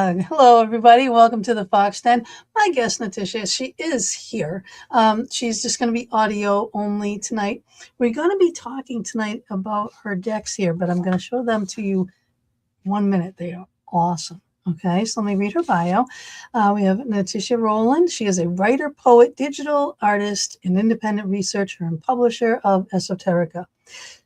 Hello, everybody. Welcome to the Fox Den. My guest, Nitasia, she is here. She's just going to be audio only tonight. We're going to be talking tonight about her decks here, but I'm going to show them to you 1 minute. They are awesome. Okay, so let me read her bio. We have Nitasia Roland. She is a writer, poet, digital artist, and independent researcher and publisher of Esoterica.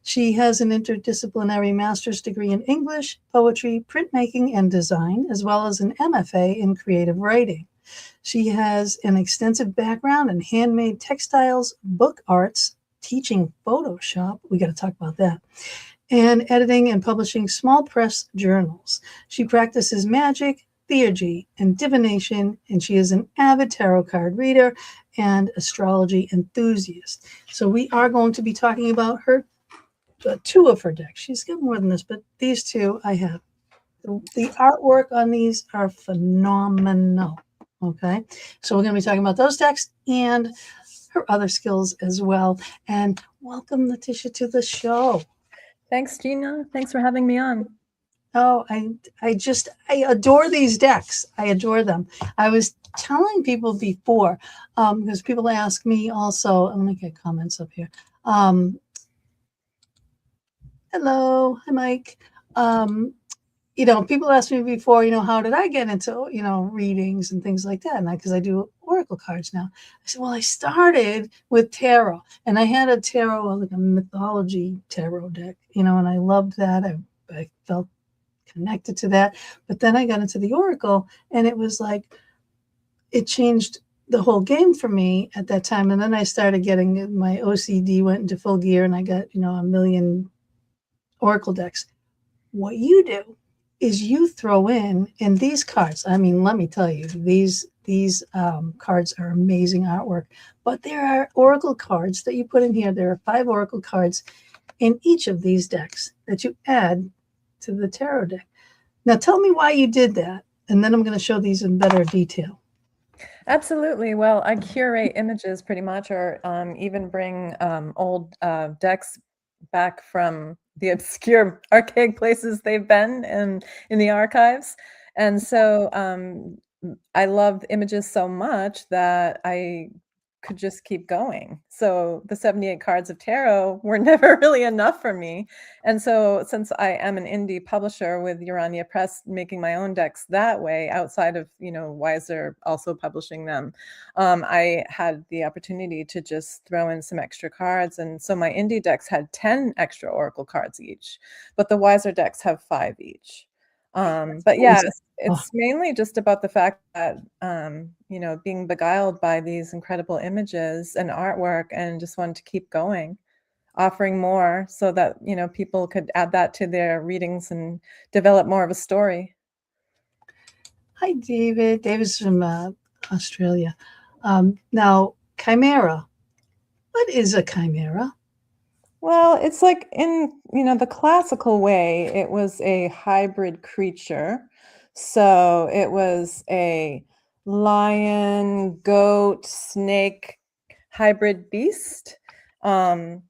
She has an interdisciplinary master's degree in English, poetry, printmaking, and design, as well as an MFA in creative writing. She has an extensive background in handmade textiles, book arts, teaching Photoshop. We got to talk about that. And editing and publishing small press journals. She practices magic, theurgy, and divination, and she is an avid tarot card reader and astrology enthusiast. So we are going to be talking about her, two of her decks. She's got more than this, but these two I have. The artwork on these are phenomenal. Okay, so we're going to be talking about those decks and her other skills as well. And welcome, Nitasia, to the show. Thanks, Gina. Thanks for having me on. Oh, I adore these decks. I adore them. I was telling people before, because people ask me also, let me get comments up here. Hello, hi, Mike. People ask me before, how did I get into, readings and things like that? And because I do oracle cards now. I said, well, I started with tarot, and I had a tarot, like a mythology tarot deck, and I loved that. I felt connected to that. But then I got into the oracle, and it was like, it changed the whole game for me at that time. And then I started getting, my OCD went into full gear, and I got, a million oracle decks. What you do is you throw in these cards. I mean, let me tell you, these cards are amazing artwork, but there are oracle cards that you put in here. There are 5 oracle cards in each of these decks that you add to the tarot deck. Now tell me why you did that, and then I'm going to show these in better detail. Absolutely. Well, I curate images pretty much, or even bring old decks back from the obscure archaic places they've been in the archives. And so I love images so much that I could just keep going. So the 78 cards of tarot were never really enough for me. And so since I am an indie publisher with Urania Press, making my own decks that way, outside of, Wiser also publishing them, I had the opportunity to just throw in some extra cards. And so my indie decks had 10 extra oracle cards each, but the Wiser decks have 5 each. But yeah, it's mainly just about the fact that, being beguiled by these incredible images and artwork, and just wanted to keep going, offering more so that, people could add that to their readings and develop more of a story. Hi, David. David's from Australia. Now, chimera. What is a chimera? Well, it's like in, the classical way, it was a hybrid creature. So it was a lion, goat, snake hybrid beast. And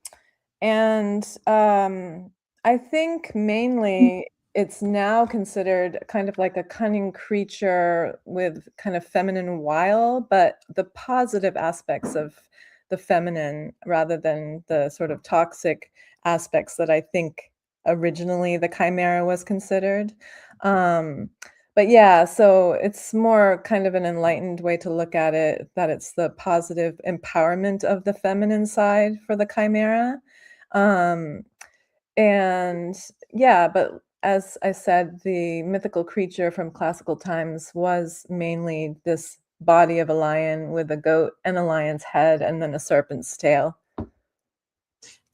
I think mainly it's now considered kind of like a cunning creature with kind of feminine wile, but the positive aspects of the feminine rather than the sort of toxic aspects that I think originally the chimera was considered. But yeah, so it's more kind of an enlightened way to look at it, that it's the positive empowerment of the feminine side for the chimera. And yeah, but as I said, the mythical creature from classical times was mainly this body of a lion with a goat and a lion's head and then a serpent's tail.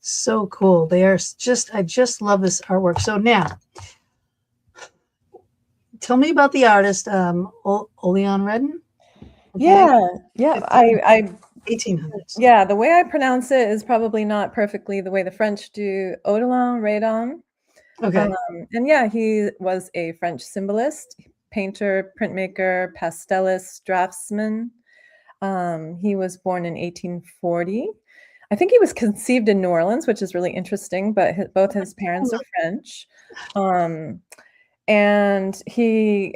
So cool. I just love this artwork. So now, tell me about the artist, Oleon Redden. Okay. Yeah. I 1800s. Yeah, the way I pronounce it is probably not perfectly the way the French do. Odilon Redon. Okay. And yeah, he was a French symbolist, painter, printmaker, pastelist, draftsman. He was born in 1840. I think he was conceived in New Orleans, which is really interesting, but both his parents are French. And he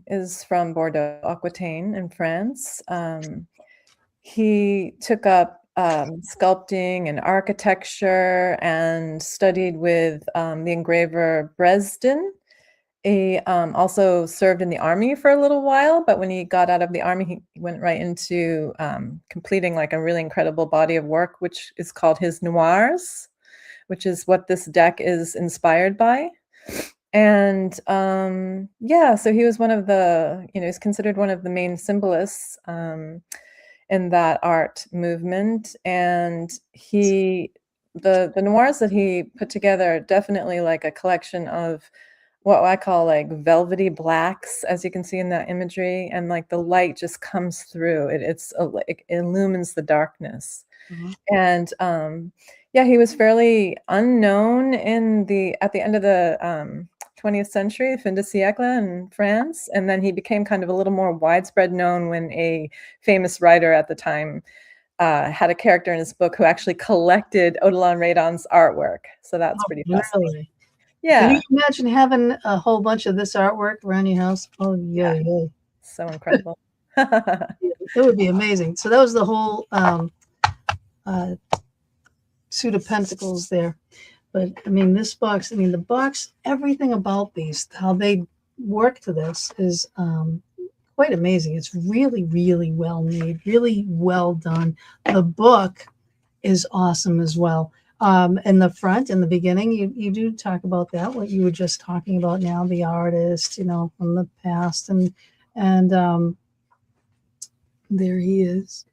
is from Bordeaux, Aquitaine in France. He took up sculpting and architecture and studied with the engraver Bresden. He also served in the army for a little while, but when he got out of the army, he went right into completing like a really incredible body of work, which is called his noirs, which is what this deck is inspired by. And yeah, so he was one of the, he's considered one of the main symbolists in that art movement. And the noirs that he put together are definitely like a collection of what I call like velvety blacks, as you can see in that imagery, and like the light just comes through. It illumines the darkness. Mhm. And yeah, he was fairly unknown at the end of the 20th century, fin de siècle in France, and then he became kind of a little more widespread known when a famous writer at the time had a character in his book who actually collected Odilon Redon's artwork. So that's pretty fascinating. Really? Can you Yeah, imagine having a whole bunch of this artwork around your house? Oh, yeah, yeah, yeah. so incredible. It would be amazing. So that was the whole uh, suit of pentacles there. But I mean, this box, I mean, the box, everything about these, how they work to this is quite amazing. It's really, really well made, really well done. The book is awesome as well. In the front, in the beginning, you do talk about that, what you were just talking about now, the artist, from the past, and there he is.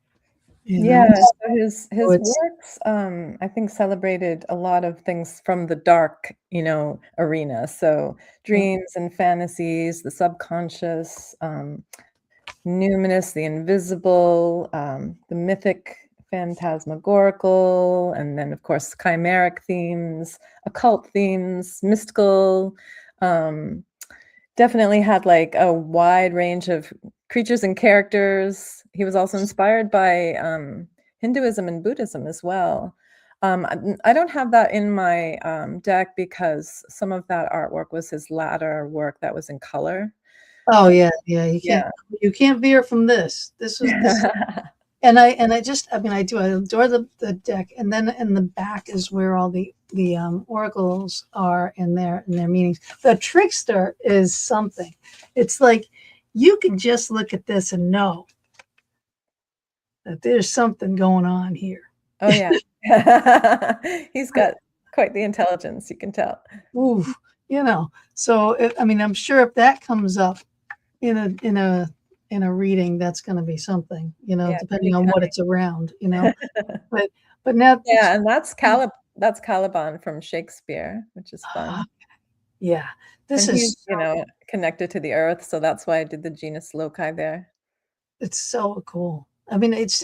Yeah, so So his it's works, I think celebrated a lot of things from the dark, arena. So yeah, dreams and fantasies, the subconscious, numinous, the invisible, the mythic, phantasmagorical, and then of course chimeric themes, occult themes, mystical. Um, Definitely had like a wide range of creatures and characters. He was also inspired by Hinduism and Buddhism as well. I don't have that in my deck because some of that artwork was his latter work that was in color. oh yeah, yeah. Yeah. You can't veer from this. This. I adore the deck, and then in the back is where all the oracles are in their meanings. The trickster is something. It's like you can just look at this and know that there's something going on here. Oh yeah. He's got quite the intelligence, you can tell. Ooh, So I'm sure if that comes up in a reading, that's going to be something. Yeah, Depending pretty on what cunning. it's around. But now, Yeah, and that's Caliban from Shakespeare, which is fun. yeah, this And he's, is so connected to the earth, so that's why I did the genus loci there. it's so cool. I mean, it's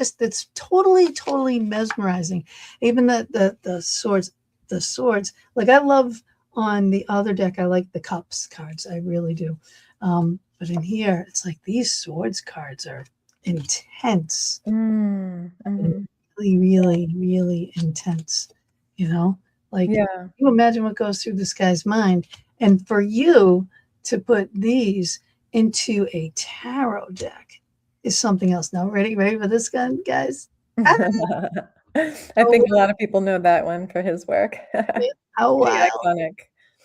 totally mesmerizing. Even the swords. Like I love on the other deck, I like the cups cards. I really do. But in here, it's like these swords cards are intense. Mm, mhm. Really, really, really intense. You know, like Yeah. you imagine what goes through this guy's mind, and for you to put these into a tarot deck is something else. Now, ready for this gun, guys? Ah, I oh, think a lot of people know that one for his work. how Pretty wild! iconic.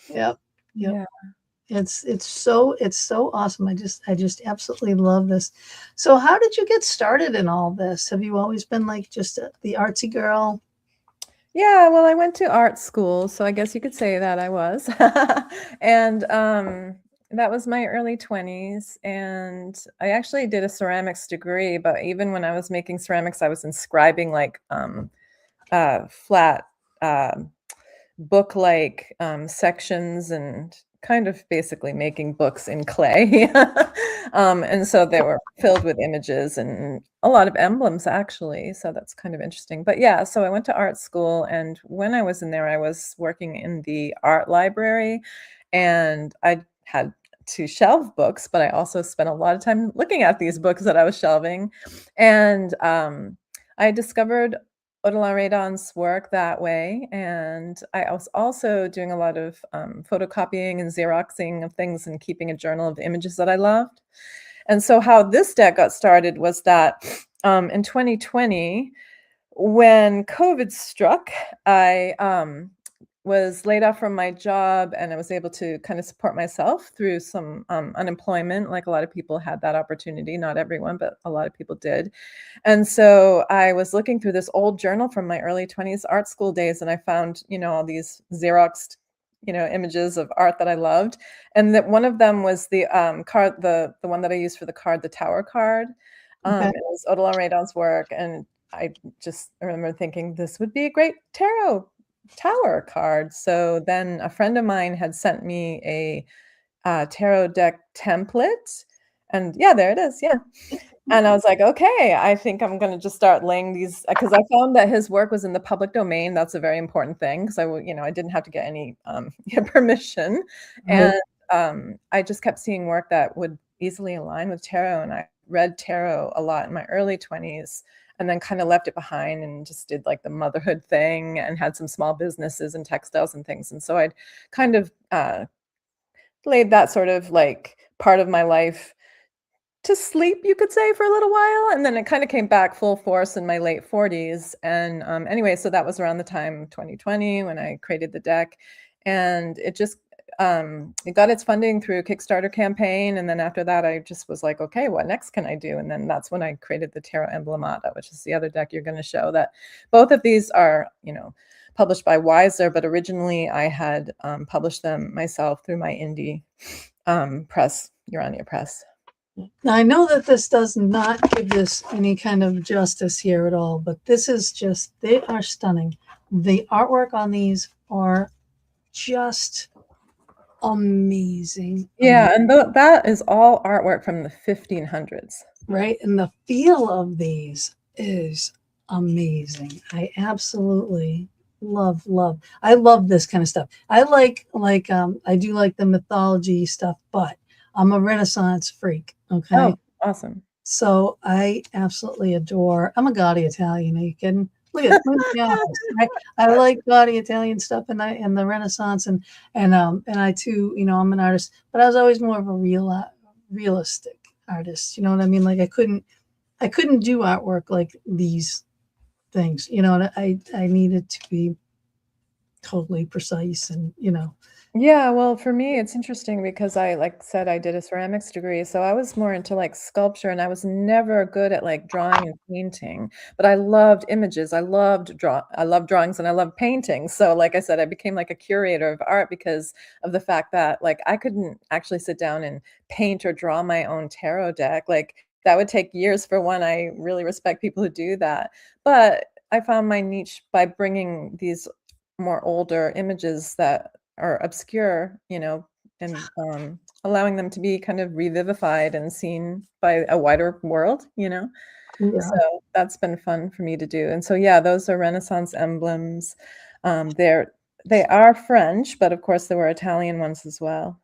Yep, yep. Yeah. It's so awesome. I just absolutely love this. So, how did you get started in all this? Have you always been like just the artsy girl? Yeah, well, I went to art school, so I guess you could say that I was. And that was my early 20s. And I actually did a ceramics degree, but even when I was making ceramics, I was inscribing like flat book-like sections and kind of basically making books in clay. And so they were filled with images and a lot of emblems, actually. So that's kind of interesting. But yeah, so I went to art school, and when I was in there, I was working in the art library, and I had to shelve books, but I also spent a lot of time looking at these books that I was shelving. And I discovered Audelaire-Redon's work that way, and I was also doing a lot of photocopying and Xeroxing of things and keeping a journal of images that I loved. And so how this deck got started was that in 2020, when COVID struck, I was laid off from my job, and I was able to kind of support myself through some unemployment. Like a lot of people had that opportunity, not everyone, but a lot of people did. And so I was looking through this old journal from my early 20s art school days, and I found, all these Xeroxed, images of art that I loved. And that one of them was the card, the one that I used for the card, the Tower card. Okay. It was Audelaire-Redon's work, and I remember thinking this would be a great tarot tower card. So then a friend of mine had sent me a tarot deck template, and yeah, there it is. Yeah. And I was like, okay, I think I'm going to just start laying these, because I found that his work was in the public domain. That's a very important thing, because I didn't have to get any permission. Right. And I just kept seeing work that would easily align with tarot. And I read tarot a lot in my early 20s, and then kind of left it behind and just did like the motherhood thing and had some small businesses and textiles and things. And so I'd kind of laid that sort of like part of my life to sleep, you could say, for a little while. And then it kind of came back full force in my late 40s. And anyway, so that was around the time 2020 when I created the deck. And it just, it got its funding through a Kickstarter campaign. And then after that, I just was like, okay, what next can I do? And then that's when I created the Tarot Emblemata, which is the other deck you're going to show. That both of these are, published by Wiser, but originally I had published them myself through my indie press, Urania Press. Now, I know that this does not give this any kind of justice here at all, but this is just, they are stunning. The artwork on these are just amazing. Yeah, and that is all artwork from the 1500s. Right? And the feel of these is amazing. I absolutely love. I love this kind of stuff. I I do like the mythology stuff, but I'm a Renaissance freak. Okay. Oh, awesome. So I absolutely adore, I'm a gaudy Italian. Are you kidding? Look at right? I like gaudy Italian stuff and the Renaissance and I too, I'm an artist, but I was always more of a realistic artist. You know what I mean? Like I couldn't do artwork like these things, and I needed to be totally precise and, Yeah, well, for me, it's interesting because I, like said, I did a ceramics degree, so I was more into like sculpture, and I was never good at like drawing and painting, but I loved images. I loved drawings, and I loved painting. So, like I said, I became like a curator of art because of the fact that like I couldn't actually sit down and paint or draw my own tarot deck. Like that would take years for one. I really respect people who do that, but I found my niche by bringing these more older images that are obscure, and allowing them to be kind of revivified and seen by a wider world, yeah. So that's been fun for me to do. And so, yeah, those are Renaissance emblems. They are French, but of course there were Italian ones as well.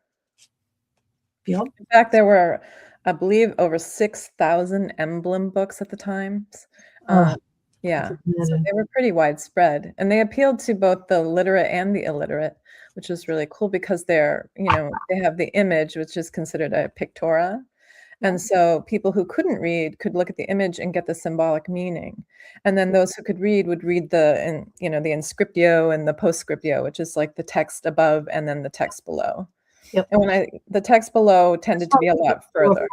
Yep. In fact, there were, I believe, over 6,000 emblem books at the time. Yeah, so they were pretty widespread, and they appealed to both the literate and the illiterate, which is really cool because they're, they have the image, which is considered a pictura. And so people who couldn't read could look at the image and get the symbolic meaning. And then those who could read would read the inscriptio and the postscriptio, which is like the text above and then the text below. Yep. And the text below tended to be a lot further.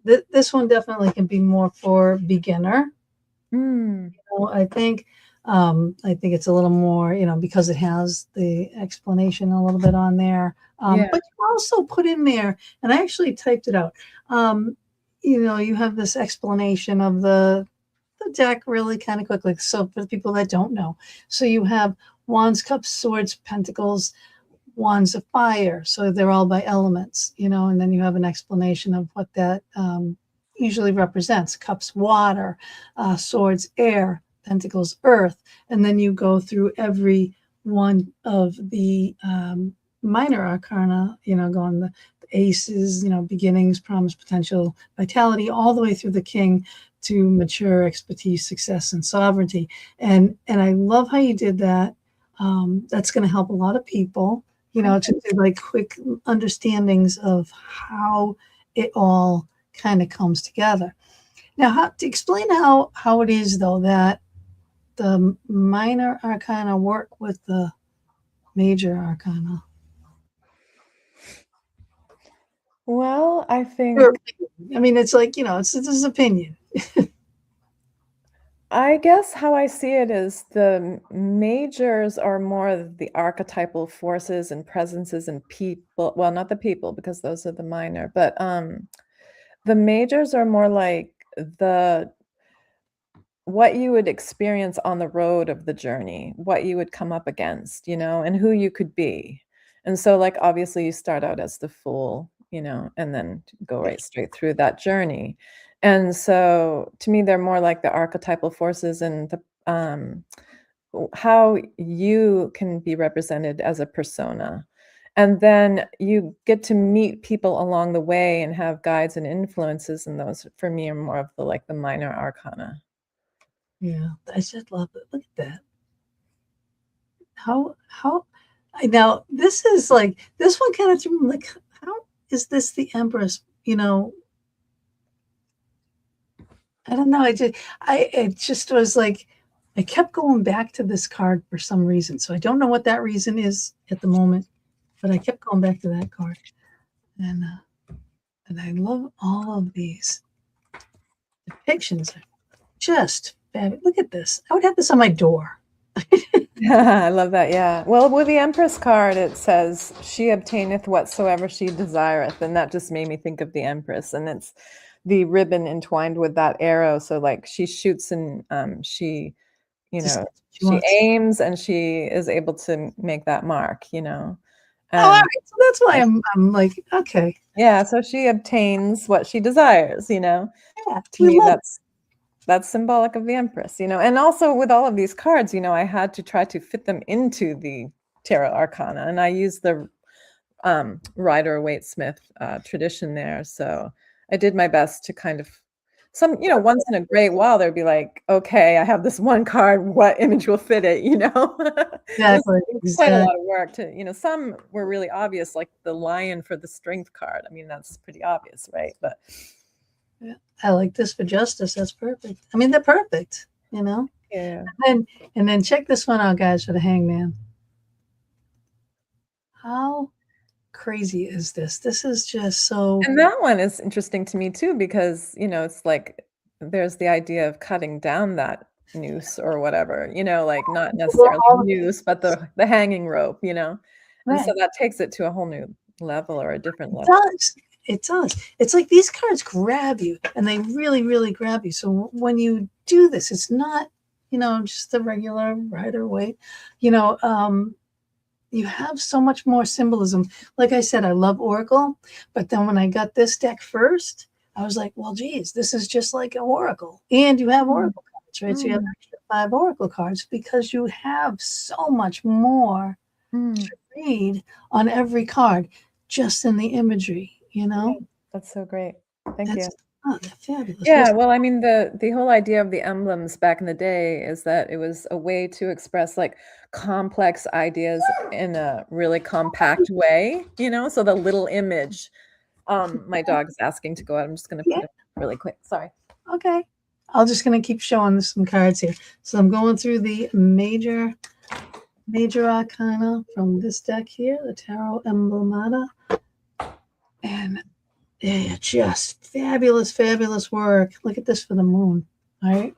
This one definitely can be more for beginner. I think it's a little more, because it has the explanation a little bit on there. But you also put in there, and I actually typed it out. You have this explanation of the deck really kind of quickly. So for the people that don't know, so you have wands, cups, swords, pentacles, wands of fire. So they're all by elements, and then you have an explanation of what that usually represents. Cups, water, swords, air, pentacles, earth. And then you go through every one of the minor arcana, going the aces, beginnings, promise, potential, vitality, all the way through the king to mature, expertise, success, and sovereignty. And I love how you did that. That's going to help a lot of people, to do like quick understandings of how it all kind of comes together. Now, to explain how it is, though, that the minor arcana work with the major arcana. Well, I Your think, opinion. I mean, it's like, it's his opinion. I guess how I see it is the majors are more of the archetypal forces and presences and people. Well, not the people because those are the minor, but the majors are more like the what you would experience on the road of the journey, what you would come up against, and who you could be. And so, like, obviously, you start out as the fool, and then go right straight through that journey. And so, to me, they're more like the archetypal forces and the how you can be represented as a persona. And then you get to meet people along the way and have guides and influences, and those for me are more of the minor arcana. Yeah, I just love it. Look at that. How now this is like this one kind of threw me like, how is this the Empress? I don't know. It just was like I kept going back to this card for some reason. So I don't know what that reason is at the moment, but I kept going back to that card, and I love all of these depictions. Just fabulous. Look at this. I would have this on my door. I love that. Yeah. Well, with the Empress card, it says, "She obtaineth whatsoever she desireth," and that just made me think of the Empress, and it's the ribbon entwined with that arrow. So, like, she shoots and she, Just she she wants. aims and she is able to make that mark. Oh, all right. And So that's why I'm like, okay. yeah, so she obtains what she desires. Yeah, To we me, love that's symbolic of the Empress, and also with all of these cards, I had to try to fit them into the tarot arcana, and I used the Rider Waite Smith tradition there. So I did my best to kind of once in a great while there'd be like, okay, I have this one card, what image will fit it? exactly, It was quite a exactly. lot of work to, some were really obvious, like the lion for the strength card. I mean, that's pretty obvious, right? But Yeah, I like this for justice. That's perfect. I mean, they're perfect. yeah. And then check this one out, guys, for the hangman. How crazy is this? This is just so. And that one is interesting to me too, because, it's like there's the idea of cutting down that noose or whatever, like not necessarily All the noose, but the hanging rope, and so right. that takes it to a whole new level or a different It level. does. It does. It's like these cards grab you, and they really, really grab you. So when you do this, it's not, just the regular Rider Waite. You know, you have so much more symbolism. Like I said, I love Oracle, but then when I got this deck first, I was like, well, geez, this is just like an Oracle. And you have Mm, Oracle cards, right? So you have mm, extra 5 Oracle cards because you have so much more mm. to read on every card just in the imagery. That's so great. Thank you. That's they're fabulous. Yeah, well, I mean, the whole idea of the emblems back in the day is that it was a way to express like complex ideas in a really compact way, so the little image. My dog is asking to go out. I'm just gonna Yeah, put it really quick. Sorry. okay. I'm just going to keep showing some cards here. So I'm going through the major arcana from this deck here, the Tarot Emblemata. And yeah, just fabulous, fabulous work. Look at this for the moon. All right.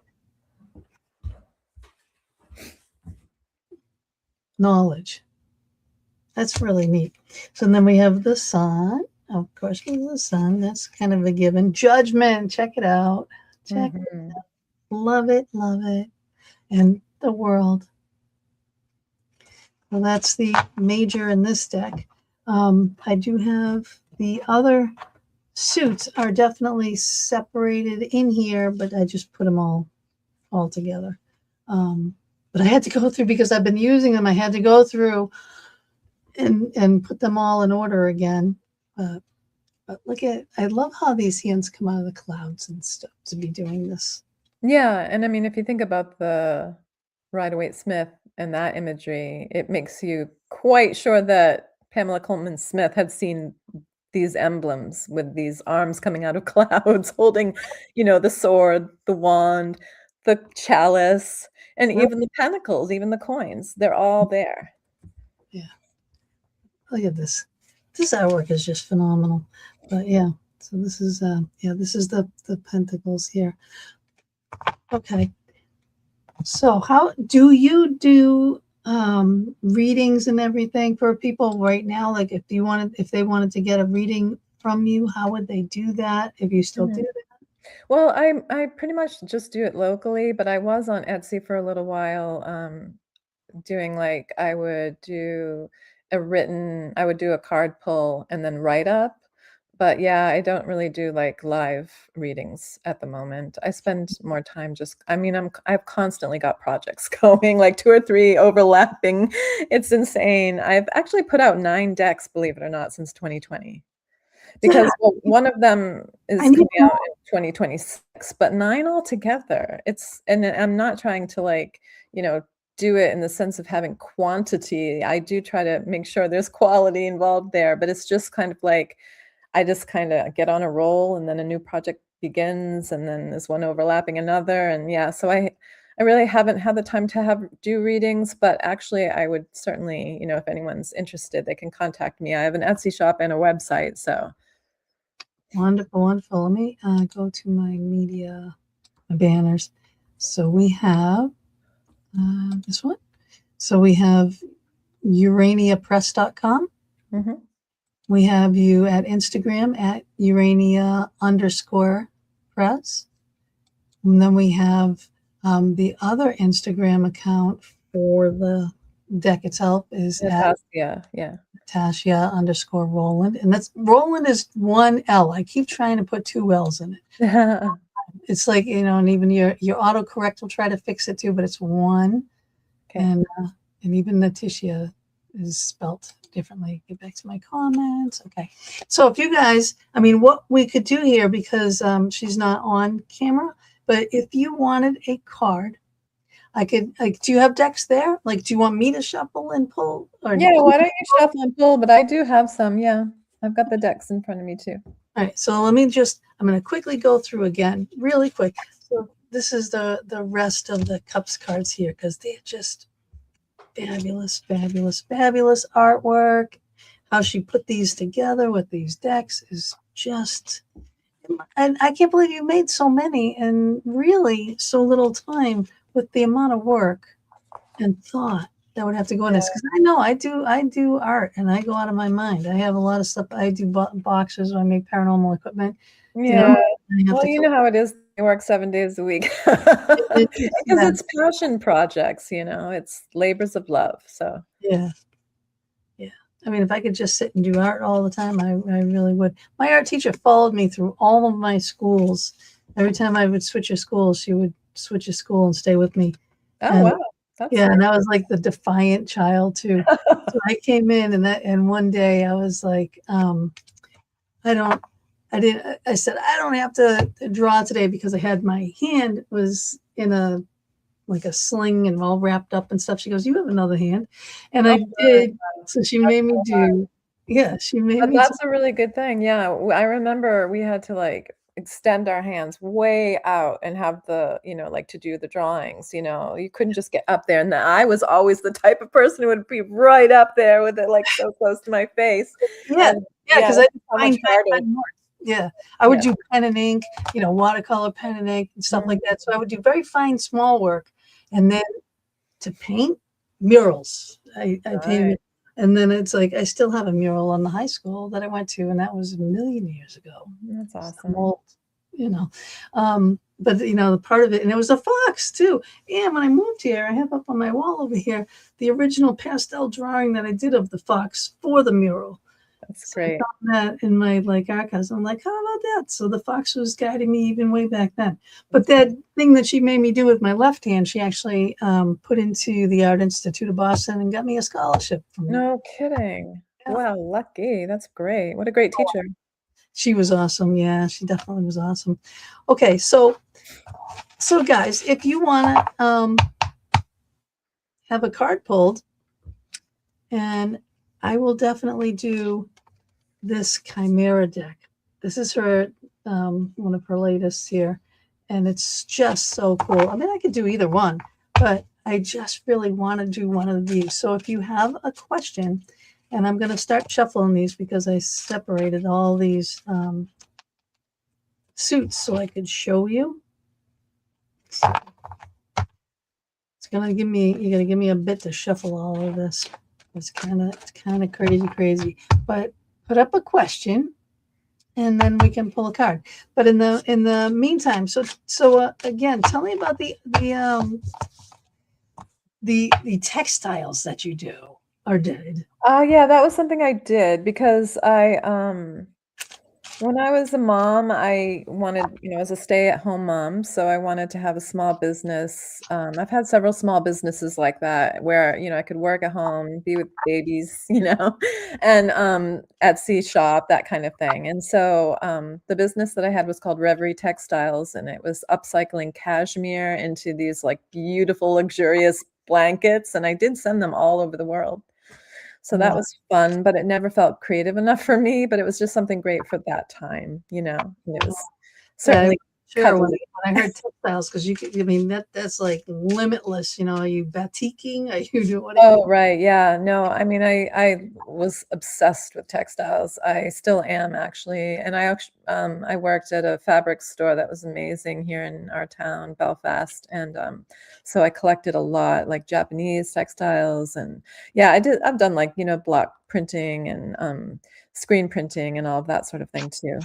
Knowledge. That's really neat. So then we have the sun. Of course, there's the sun. That's kind of a given. Judgment. Check it out. Check it. Mhm. Love it. Love it. And the world. Well, that's the major in this deck. I do have the other suits are definitely separated in here, but I just put them all together. But I had to go through because I've been using them. I had to go through and put them all in order again. But look at, I love how these hands come out of the clouds and stuff to be doing this. Yeah, and I mean, if you think about the Rider-Waite-Smith and that imagery, it makes you quite sure that Pamela Coleman Smith had seen these emblems with these arms coming out of clouds holding, the sword, the wand, the chalice, and Right. even the pentacles, even the coins. They're all there. Yeah. Look at this. This artwork is just phenomenal. But yeah, so this is this is the pentacles here. Okay. So how do you do readings and everything for people right now? Like if they wanted to get a reading from you, how would they do that? If you still do Mhm. that? Well, I pretty much just do it locally, but I was on Etsy for a little while, doing like I would do a card pull and then write up. But yeah, I don't really do like live readings at the moment. I spend more time I mean, I've constantly got projects going, like 2 or 3 overlapping. It's insane. I've actually put out 9 decks, believe it or not, since 2020. Yeah, Because, well, one of them I is need coming more. out in 2026, but 9 altogether. And I'm not trying to you know, do it in the sense of having quantity. I do try to make sure there's quality involved there, but it's just kind of like I just kinda get on a roll and then a new project begins and then there's one overlapping another, and yeah, so I really haven't had the time to do readings, but actually I would certainly, if anyone's interested, they can contact me. I have an Etsy shop and a website, so Wonderful, wonderful. Let me go to my media banners. So we have this one. So we have uraniapress.com. Mhm. We have you at Instagram at urania_press. And then we have the other Instagram account for the deck itself is at Nitasia, yeah. Nitasia_Roland. And that's Roland is one L. I keep trying to put 2 L's in it. It's like, and even your autocorrect will try to fix it too, but it's one. Okay. And even Nitasia is spelt differently. Get back to my comments. Okay. So if you guys, I mean, what we could do here, because she's not on camera, but if you wanted a card, I could, like, do you have decks there? Like, do you want me to shuffle and pull? Or Yeah, why don't you shuffle and pull? But I do have some, yeah. I've got the decks in front of me too. All right, so I'm going to quickly go through again, really quick. So this is the rest of the cups cards here, because they're just fabulous, fabulous, fabulous artwork. How she put these together with these decks is just, and I can't believe you made so many in really so little time with the amount of work and thought that would have to go in this. Because I know I do art and I go out of my mind. I have a lot of stuff. I do boxes when I make paranormal equipment. Yeah. Well, To you know how it is. They work 7 days a week. Because yeah, it's passion projects, it's labors of love, so yeah, yeah. I mean, if I could just sit and do art all the time, I really would. My art teacher followed me through all of my schools. Every time I would switch a school, she would switch a school and stay with me. Oh, And wow. That's yeah, nice. and I was like the defiant child too. So I came in and one day I was like, I don't, I didn't, I said, I don't have to draw today because I had my hand was in like a sling and all wrapped up and stuff. She goes, you have another hand. And Oh, I my. did. So she made me do, yeah, she made But me do, that's a really good thing, yeah. I remember we had to, extend our hands way out and have to do the drawings, you couldn't just get up there, and I was always the type of person who would be right up there with it, so close to my face, yeah, and yeah, yeah, because I it's did so much fine, fine, harder. fine work. Yeah, I would Yeah. do pen and ink, watercolor pen and ink and stuff like Mhm. that. So I would do very fine, small work. And then to paint murals. I Right. painted, and then it's like I still have a mural on the high school that I went to, and that was a million years ago. That's So I'm awesome. old, you know. But the part of it, and it was a fox too. And when I moved here, I have up on my wall over here the original pastel drawing that I did of the fox for the mural. That's So I great. found that in my archives. I'm like, how about that? So the fox was guiding me even way back then. But that thing that she made me do with my left hand, she actually put into the Art Institute of Boston and got me a scholarship from there. No kidding. Yeah. Wow, lucky. That's great. What a great teacher. She was awesome. Yeah, she definitely was awesome. Okay, so guys, if you want to have a card pulled, and I will definitely do this Chimera deck. This is her one of her latest here, and it's just so cool. I mean, I could do either one, but I just really want to do one of these. So if you have a question, and I'm going to start shuffling these because I separated all these suits so I could show you. So it's gonna give me, you're gonna give me a bit to shuffle all of this. It's kind of crazy. But put up a question, and then we can pull a card. But in the meantime, so again, tell me about the textiles that you do or did. Oh yeah, that was something I did because when I was a mom, I wanted, as a stay-at-home mom, so I wanted to have a small business. I've had several small businesses like that where, I could work at home, be with babies, and Etsy shop, that kind of thing. And so the business that I had was called Reverie Textiles, and it was upcycling cashmere into these like beautiful, luxurious blankets, and I did send them all over the world. So that was fun, but it never felt creative enough for me, but it was just something great for that time, and it was Yeah, certainly sure. When cuddly. I heard textiles, because I mean that's like limitless. Are you batiking? Are you doing what? Oh, right, yeah, no, I mean, I was obsessed with textiles. I still am actually, and I worked at a fabric store that was amazing here in our town, Belfast, and so I collected a lot, like Japanese textiles, and yeah, I've done like, block printing and screen printing and all of that sort of thing too.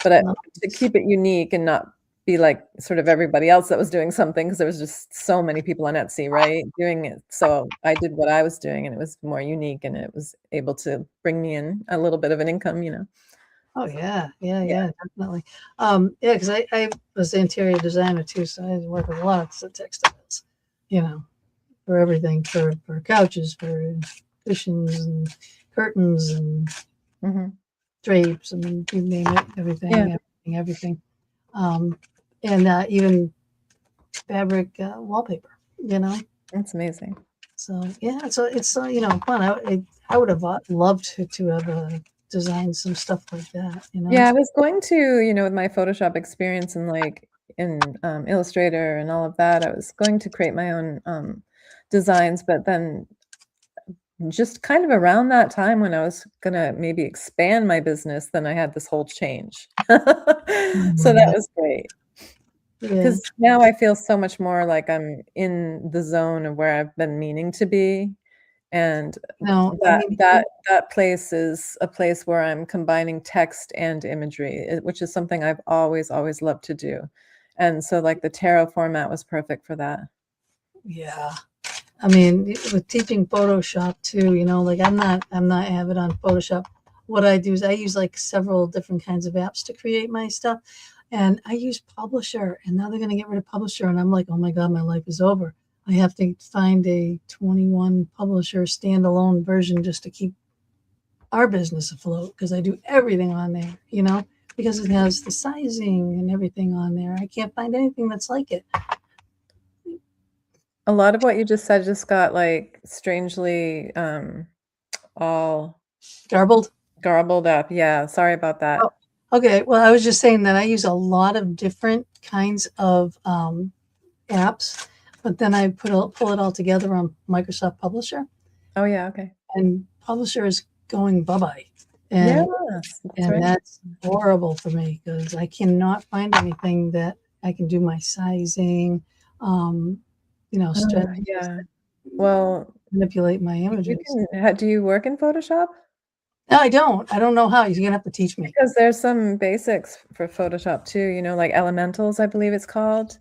But to keep it unique and not be like sort of everybody else that was doing something, because there was just so many people on Etsy, right, doing it. So I did what I was doing, and it was more unique, and it was able to bring me in a little bit of an income. Oh yeah, yeah, Yeah. yeah, definitely. Yeah, because I was the interior designer too, so I work with lots of textiles, for everything, for couches, for cushions and curtains and Mhm. drapes. I mean, you name it, Yeah, everything. Um, and even fabric wallpaper, that's amazing. So yeah, so it's fun. I would have loved to have designed some stuff like that. Yeah, I was going to, with my Photoshop experience and like in Illustrator and all of that, I was going to create my own designs, but then just kind of around that time when I was gonna maybe expand my business, then I had this whole change. So that Yeah, was great. yeah. 'Cause now I feel so much more like I'm in the zone of where I've been meaning to be, and No, I that mean, that place is a place where I'm combining text and imagery, which is something I've always loved to do. And so, like, the tarot format was perfect for that. yeah. I mean, with teaching Photoshop too, like I'm not avid on Photoshop. What I do is I use like several different kinds of apps to create my stuff, and I use Publisher, and now they're going to get rid of Publisher, and I'm like, oh my God, my life is over. I have to find a 21 Publisher standalone version just to keep our business afloat because I do everything on there, because it has the sizing and everything on there. I can't find anything that's like it. A lot of what you just said just got, like, strangely, all Garbled. garbled up. Yeah, sorry about Oh, that. okay. Well, I was just saying that I use a lot of different kinds of apps, but then I pull it all together on Microsoft Publisher, Oh, yeah, okay. and Publisher is going bye bye, and Yes, that's right. that's horrible for me because I cannot find anything that I can do my sizing, um, stretches, Yeah. Well, manipulate my you images. can do you work in Photoshop? No, I don't. I don't know how. You're gonna have to teach me. Because there's some basics for Photoshop too, like Elementals, I believe it's called,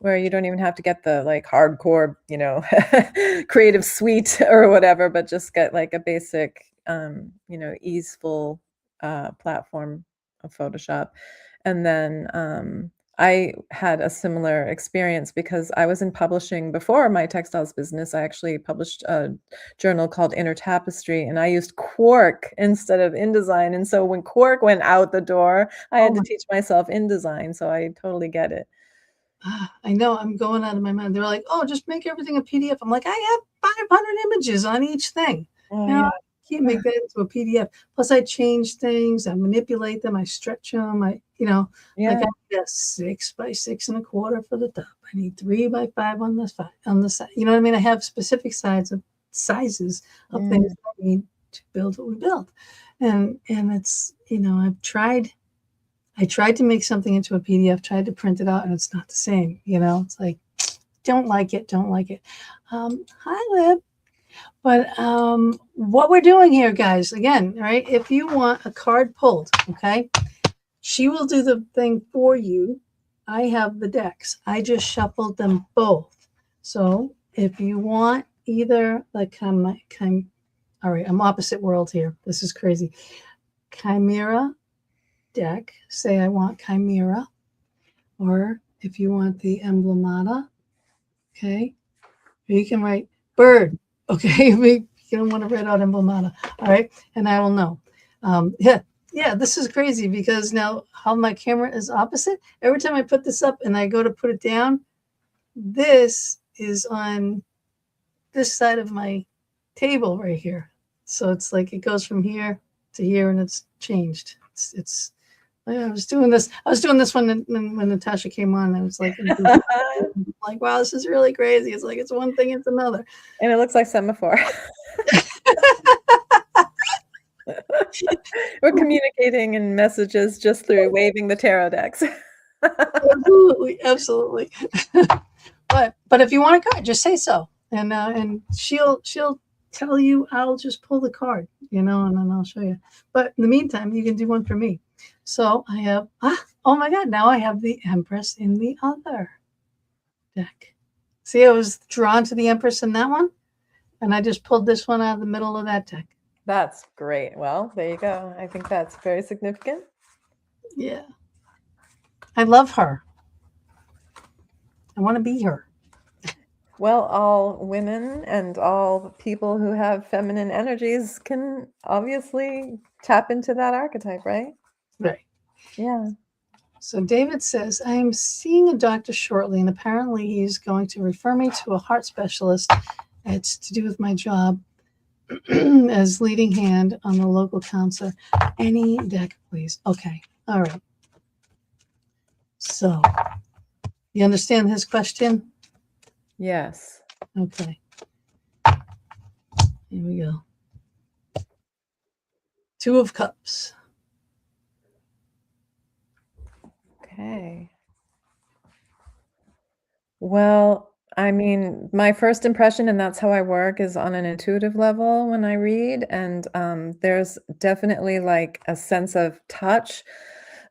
where you don't even have to get the, like, hardcore, creative suite or whatever, but just get, like, a basic, easeful, platform of Photoshop. And then, I had a similar experience because I was in publishing before my textiles business. I actually published a journal called Inner Tapestry, and I used Quark instead of InDesign. And so when Quark went out the door, I Oh had to my, teach myself InDesign. So I totally get it. I know I'm going out of my mind. They're like, oh, just make everything a PDF. I'm like, I have 500 images on each thing. Oh, You know, yeah. I can't make that into a PDF. Plus, I change things, I manipulate them, I stretch them. Like I Yeah. need a 6 by 6.25 for the top. I need 3 by 5 on the side. You know what I mean? I have specific sizes of things Mm, I need to build what we build, and it's I tried to make something into a PDF, tried to print it out, and it's not the same. It's like, don't like it, don't like it. Hi, Lib. But what we're doing here, guys, again, right? If you want a card pulled, okay, she will do the thing for you. I have the decks. I just shuffled them both. So if you want either all right, I'm opposite world here. This is crazy. Chimera deck, say I want Chimera, or if you want the emblemata, okay, you can write bird, okay, you don't want to write out emblemata, all right, and I will know. Yeah, this is crazy because now how my camera is opposite. Every time I put this up and I go to put it down, this is on this side of my table right here. So it's like it goes from here to here and it's changed. It's I was doing this. I was doing this when Natasha came on. I was like, like, wow, this is really crazy. It's like it's one thing, it's another. And it looks like semaphore. We're communicating in messages just through waving the tarot decks. Absolutely, absolutely. but if you want a card, just say so, and she'll tell you. I'll just pull the card, and then I'll show you. But in the meantime, you can do one for me. So I have oh my God, now I have the Empress in the other deck. See, I was drawn to the Empress in that one, and I just pulled this one out of the middle of that deck. That's great. Well, there you go. I think that's very significant. Yeah, I love her. I want to be her. Well, all women and all people who have feminine energies can obviously tap into that archetype, right? Right. Yeah. So David says, I am seeing a doctor shortly, and apparently he's going to refer me to a heart specialist. It's to do with my job as leading hand on the local counselor. Any deck, please. Okay. All right. So you understand his question? Yes. Okay. Here we go. Two of Cups. Okay. Well, I mean, my first impression, and that's how I work, is on an intuitive level when I read. And there's definitely like a sense of touch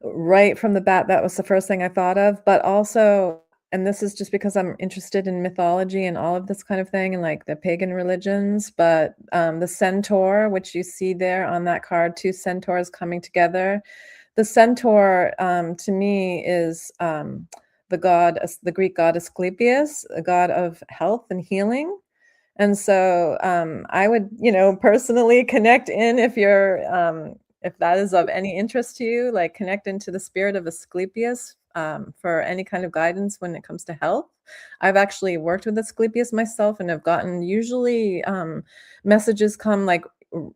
right from the bat. That was the first thing I thought of. But also, and this is just because I'm interested in mythology and all of this kind of thing and like the pagan religions, but the centaur, which you see there on that card, two centaurs coming together. The centaur to me is the Greek god Asclepius, a god of health and healing. And so I would, personally connect in if that is of any interest to you, like connect into the spirit of Asclepius for any kind of guidance when it comes to health. I've actually worked with Asclepius myself and have gotten usually messages come like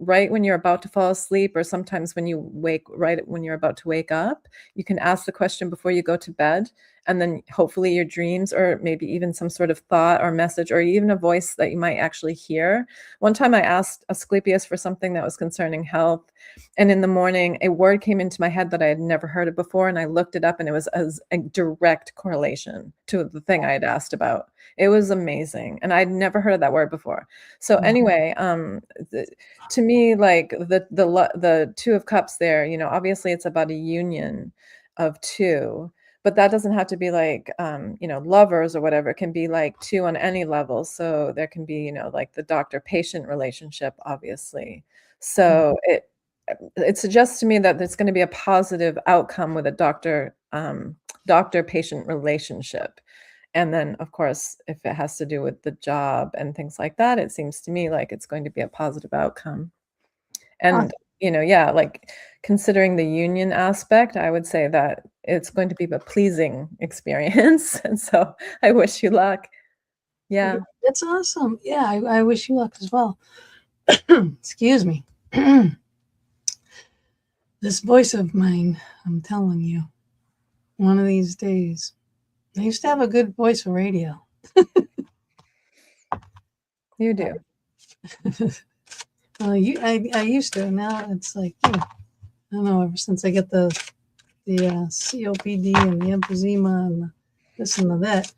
right when you're about to fall asleep, or sometimes when you wake, right when you're about to wake up. You can ask the question before you go to bed, and then hopefully your dreams, or maybe even some sort of thought or message, or even a voice that you might actually hear. One time I asked Asclepius for something that was concerning health, and in the morning a word came into my head that I had never heard of before, and I looked it up, and it was as a direct correlation to the thing I had asked about. It was amazing, and I'd never heard of that word before. So anyway, to me, like the Two of Cups there, obviously it's about a union of two, but that doesn't have to be like lovers or whatever. It can be like two on any level. So there can be like the doctor patient relationship, obviously. So it suggests to me that there's going to be a positive outcome with a doctor doctor-patient relationship. And then, of course, if it has to do with the job and things like that, it seems to me like it's going to be a positive outcome. And, yeah, like considering the union aspect, I would say that it's going to be a pleasing experience. And so I wish you luck. Yeah. That's awesome. Yeah, I wish you luck as well. Excuse me. This voice of mine, I'm telling you, one of these days. I used to have a good voice for radio. You do. Well, I used to. Now it's like, I don't know, ever since I get the COPD and the emphysema and this and the that,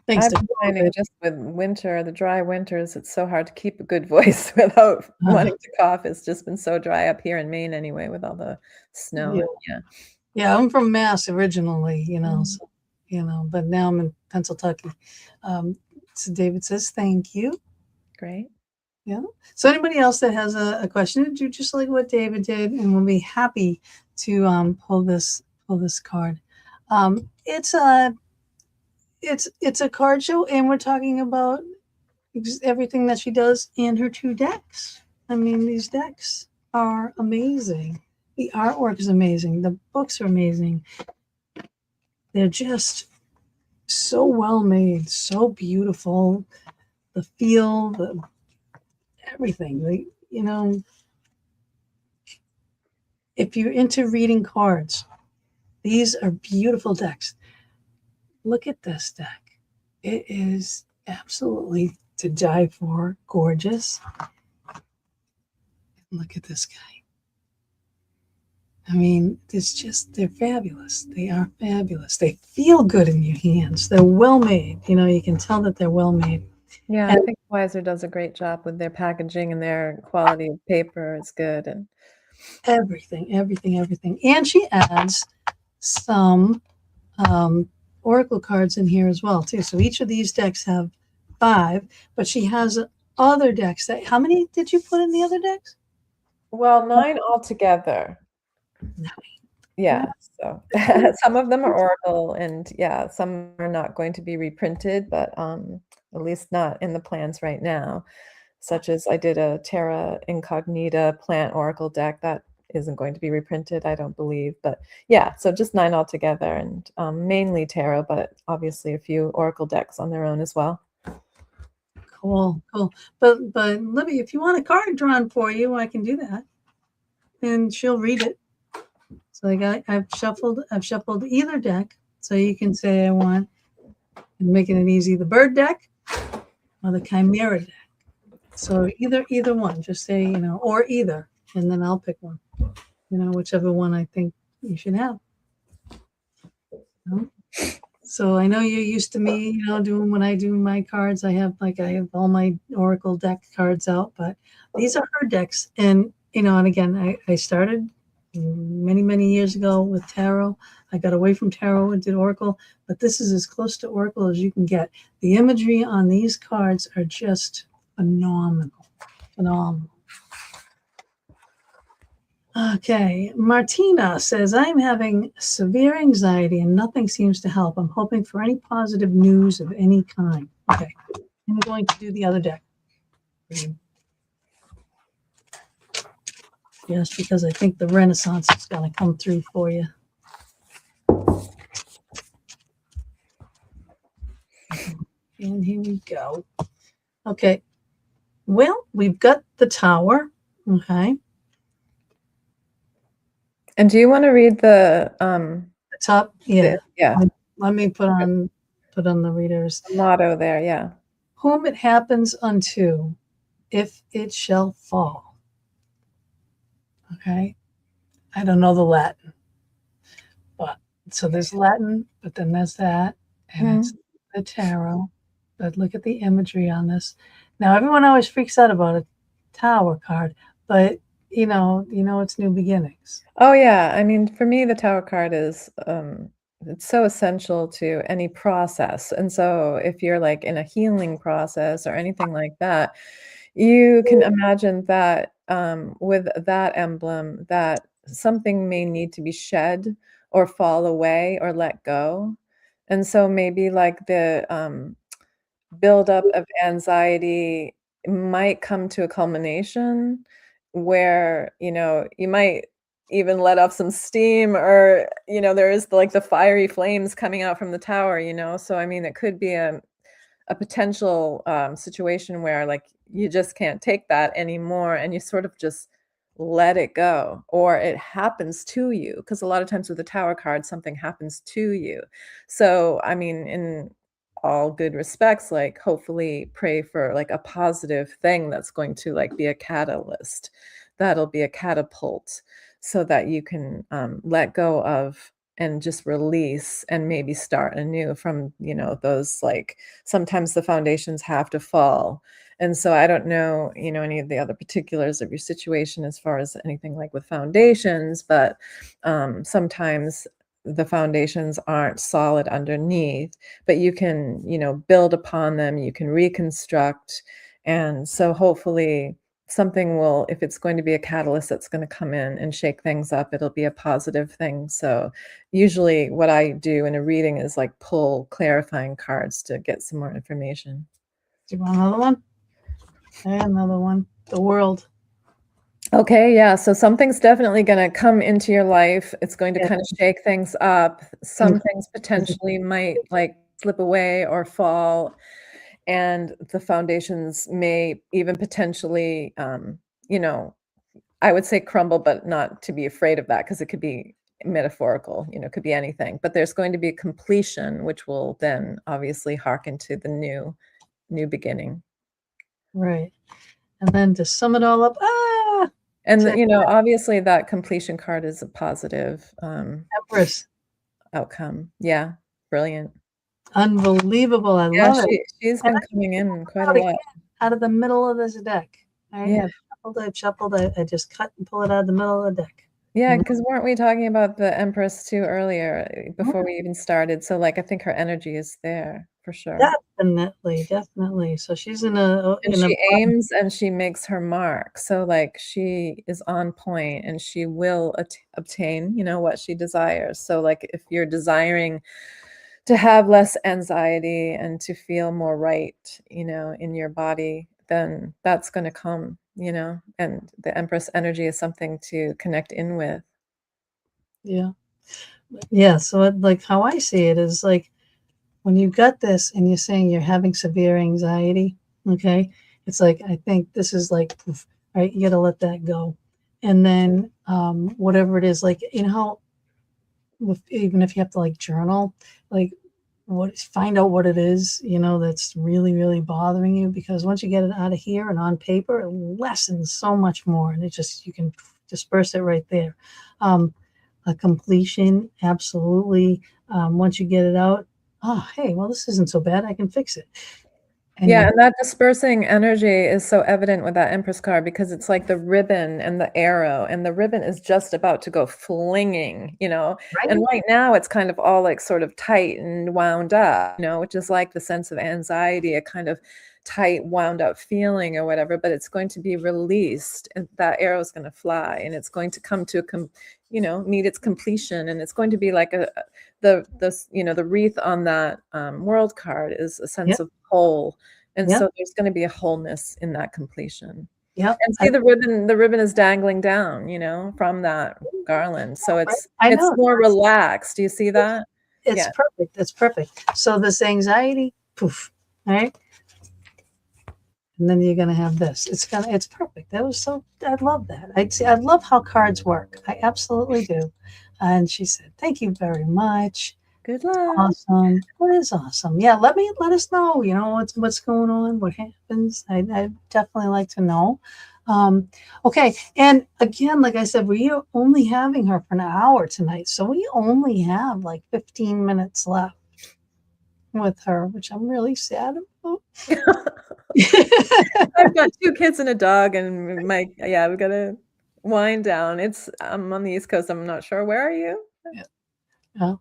thanks I've to been finding COVID. just with winter, the dry winters, it's so hard to keep a good voice without wanting to cough. It's just been so dry up here in Maine anyway, with all the snow. Yeah. Yeah. Yeah, I'm from Mass originally, Mm. so, but now I'm in Pennsylvania. So David says, thank you. Great. Yeah. So anybody else that has a question, do just like what David did, and we'll be happy to pull this card. It's a card show, and we're talking about everything that she does in her 2 decks. I mean, these decks are amazing. The artwork is amazing. The books are amazing. They're just so well made, so beautiful. The feel, everything. If you're into reading cards, these are beautiful decks. Look at this deck. It is absolutely to die for. Gorgeous. Look at this guy. I mean, they're fabulous. They are fabulous. They feel good in your hands. They're well made. You can tell that they're well made. Yeah, I think Weiser does a great job with their packaging, and their quality of paper is good. And everything. And she adds some oracle cards in here as well, too. So each of these decks have 5, but she has other decks. How many did you put in the other decks? Well, 9 altogether. 9. Yeah. So some of them are oracle, and some are not going to be reprinted, but at least not in the plans right now. Such as I did a Terra Incognita plant oracle deck that isn't going to be reprinted, I don't believe. But yeah, so just 9 altogether, and mainly tarot, but obviously a few oracle decks on their own as well. Cool. But Libby, if you want a card drawn for you, I can do that, and she'll read it. So I've shuffled either deck, so you can say I want, and making it easy, the bird deck or the chimera deck. So either one, just say, or either, and then I'll pick one, whichever one I think you should have. So I know you're used to me, doing when I do my cards. I have all my oracle deck cards out, but these are her decks. And, and again, I started many, many years ago with tarot. I got away from tarot and did oracle, but this is as close to oracle as you can get. The imagery on these cards are just phenomenal. Okay, Martina says, I'm having severe anxiety and nothing seems to help. I'm hoping for any positive news of any kind. Okay, I'm going to do the other deck. Yes, because I think the Renaissance is going to come through for you. And here we go. Okay, well, we've got the Tower. Okay. And do you want to read the top? Yeah. Yeah. Let me put on the readers. The motto there, yeah. Whom it happens unto, if it shall fall. Okay. I don't know the Latin, but so there's Latin, but then there's that, and it's the tarot. But look at the imagery on this. Now everyone always freaks out about a Tower card, but it's new beginnings. Oh yeah, I mean, for me, the Tower card is it's so essential to any process. And so if you're like in a healing process or anything like that, you can imagine that with that emblem, that something may need to be shed, or fall away or let go. And so maybe like the buildup of anxiety might come to a culmination where, you might even let off some steam, or, there is like the fiery flames coming out from the tower, So I mean, it could be a potential situation where like you just can't take that anymore and you sort of just let it go, or it happens to you, because a lot of times with the tower card something happens to you. So I mean, in all good respects, like hopefully pray for like a positive thing that's going to like be a catalyst, that'll be a catapult, so that you can let go of and just release and maybe start anew from, those like sometimes the foundations have to fall. And so I don't know, any of the other particulars of your situation as far as anything like with foundations, but sometimes the foundations aren't solid underneath, but you can, build upon them, you can reconstruct. And so hopefully something will, if it's going to be a catalyst that's going to come in and shake things up, it'll be a positive thing. So usually what I do in a reading is like pull clarifying cards to get some more information. Do you want another one? Okay, another one. The world. Okay, yeah. So something's definitely going to come into your life. It's going to Yeah. kind of shake things up. Some things potentially might like slip away or fall, and the foundations may even potentially, I would say crumble, but not to be afraid of that, because it could be metaphorical, it could be anything. But there's going to be a completion, which will then obviously hearken to the new beginning. Right. And then to sum it all up, And obviously that completion card is a positive Empress. outcome. Yeah, brilliant. Unbelievable. I Yeah, love it. she's And been I coming in quite a out lot. again out of the middle of this deck. Right? Yeah. I've shuffled, I just cut and pull it out of the middle of the deck. Yeah, Mhm. because weren't we talking about the Empress too earlier, before Mhm. we even started? So like I think her energy is there for sure. Definitely, definitely. So she's in And a she aims and she makes her mark. So like she is on point and she will obtain, what she desires. So like if you're desiring to have less anxiety and to feel more right, in your body, then that's going to come, and the Empress energy is something to connect in with. yeah. Yeah. So like how I see it is like when you got this and you're saying you're having severe anxiety, okay, it's like I think this is like poof, right, you got to let that go. And then whatever it is, like how even if you have to like journal, like find out what it is, that's really really bothering you, because once you get it out of here and on paper, it lessens so much more, and it just you can disperse it right there. um, a completion, absolutely. Once you get it out, oh hey, well, this isn't so bad, I can fix it. And Yeah, you and that dispersing energy is so evident with that Empress card, because it's like the ribbon and the arrow, and the ribbon is just about to go flinging, right. and right now it's kind of all like sort of tight and wound up, which is like the sense of anxiety, a kind of tight, wound up feeling or whatever, but it's going to be released and that arrow is going to fly and it's going to come to meet its completion, and it's going to be like the wreath on that world card is a sense Yep. of whole. And Yep. so there's going to be a wholeness in that completion. Yep. And see, the ribbon is dangling down, from that garland. So I it's know. more relaxed. Do you see that? It's Yeah. perfect. It's perfect. So this anxiety, poof, right? And then you're gonna have this. It's perfect. That was so I love that. I love how cards work. I absolutely do. And she said, thank you very much. Good luck. Awesome. Well, it is awesome. Yeah, let us know, what's going on, what happens. I definitely like to know. Okay, and again, like I said, we are only having her for an hour tonight, so we only have like 15 minutes left with her, which I'm really sad about. I've got 2 kids and a dog, and yeah, we've got to wind down. I'm on the East Coast. I'm not sure. Where are you? Yeah.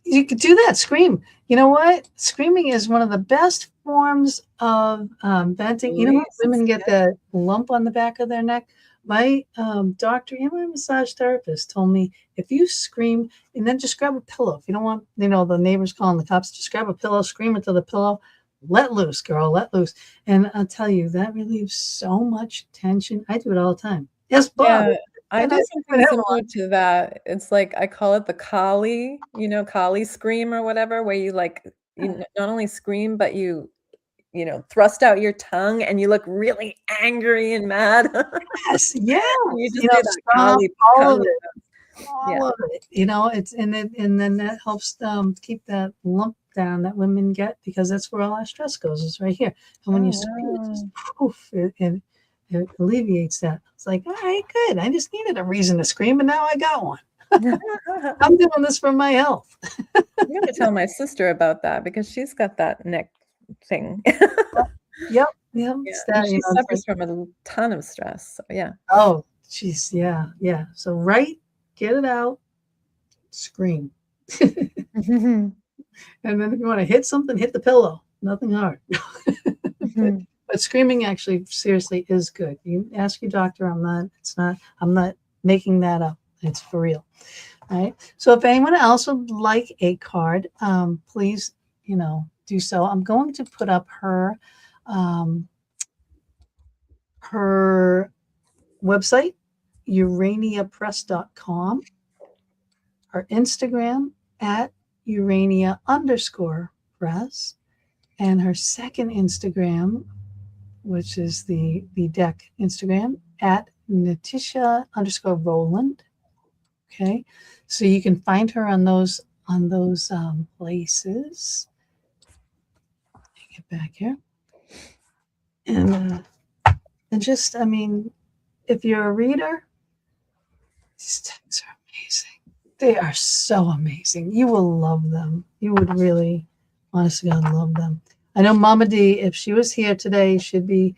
You could do that. Scream. You know what? Screaming is one of the best forms of venting. You know how Release. women get Yeah. that lump on the back of their neck? My doctor and my massage therapist told me if you scream and then just grab a pillow. If you don't want, the neighbors calling the cops, just grab a pillow, scream into the pillow, let loose, girl, let loose. And I'll tell you, that relieves so much tension. I do it all the time. Yes, Bob. Yeah, I And I do put something him similar on. to that. It's like I call it the Kali, Kali scream or whatever, where you like not only scream, but you thrust out your tongue and you look really angry and mad. Yes, yes. You just do that Stop Kali all of Kali. it. Yeah. All of it. It's in it, and then that helps keep that lump down that women get because that's where all our stress goes. Is right here. And when Oh, you scream, it just wow. poof, it alleviates that. It's like, all right, good. I just needed a reason to scream, and now I got one. I'm doing this for my health. I'm gonna tell my sister about that because she's got that neck thing. Yep, yep. Yeah, It's and that. she It's like, suffers from a ton of stress. So yeah. oh, jeez, yeah, yeah. So write, get it out, scream, and then if you want to hit something, hit the pillow. Nothing hard. but, Mhm. but screaming actually seriously is good. You ask your doctor. I'm not making that up. It's for real. All right. So if anyone else would like a card, please, do so. I'm going to put up um, her website, uraniapress.com, her Instagram at urania_press, and her second Instagram, which is the deck Instagram at Nitasia_Roland. Okay, so you can find her on those places. Get back here, and just if you're a reader, these texts are amazing. They are so amazing. You will love them. You would really, honestly, God, love them. I know Mama D, if she was here today, she'd be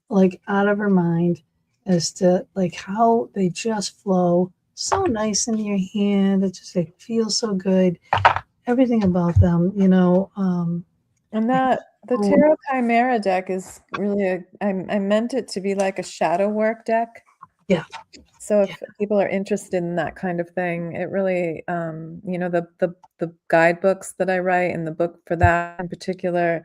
like out of her mind as to like how they just flow so nice in your hand. It just like feels so good. Everything about them, And like, the oh, Tarot Chimera deck is really I meant it to be like a shadow work deck. yeah, So yeah, if people are interested in that kind of thing, it really, the guidebooks that I write and the book for that in particular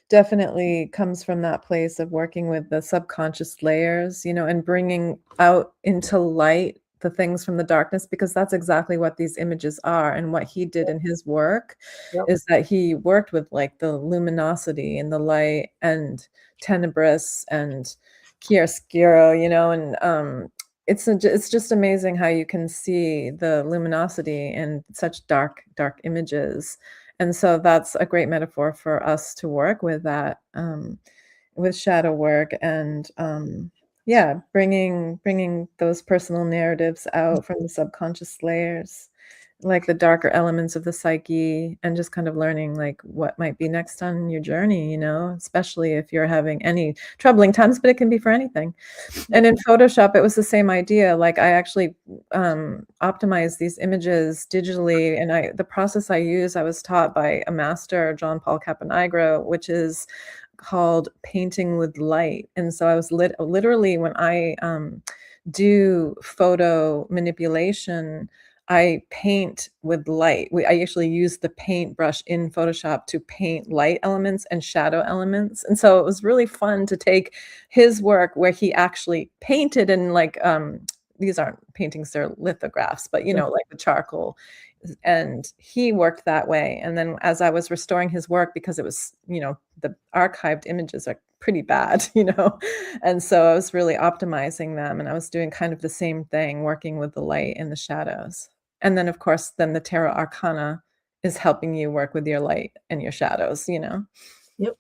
definitely comes from that place of working with the subconscious layers, and bringing out into light the things from the darkness, because that's exactly what these images are. And what he did in his work yep. is that he worked with like the luminosity and the light and tenebris and chiaroscuro, and it's just amazing how you can see the luminosity in such dark images. And so that's a great metaphor for us to work with that, with shadow work and yeah, bringing those personal narratives out from the subconscious layers, like the darker elements of the psyche, and just kind of learning like what might be next on your journey, especially if you're having any troubling times, but it can be for anything. And in Photoshop, it was the same idea. Like I actually optimized these images digitally, and the process I use, I was taught by a master, John Paul Caponigro, which is called painting with light. And so I was literally when I do photo manipulation, I paint with light. I actually use the paintbrush in Photoshop to paint light elements and shadow elements. And so it was really fun to take his work where he actually painted and like these aren't paintings, they're lithographs, but like the charcoal, and he worked that way. And then as I was restoring his work, because it was, the archived images are pretty bad, and so I was really optimizing them, and I was doing kind of the same thing, working with the light and the shadows. And then of course then the tarot arcana is helping you work with your light and your shadows. Yep.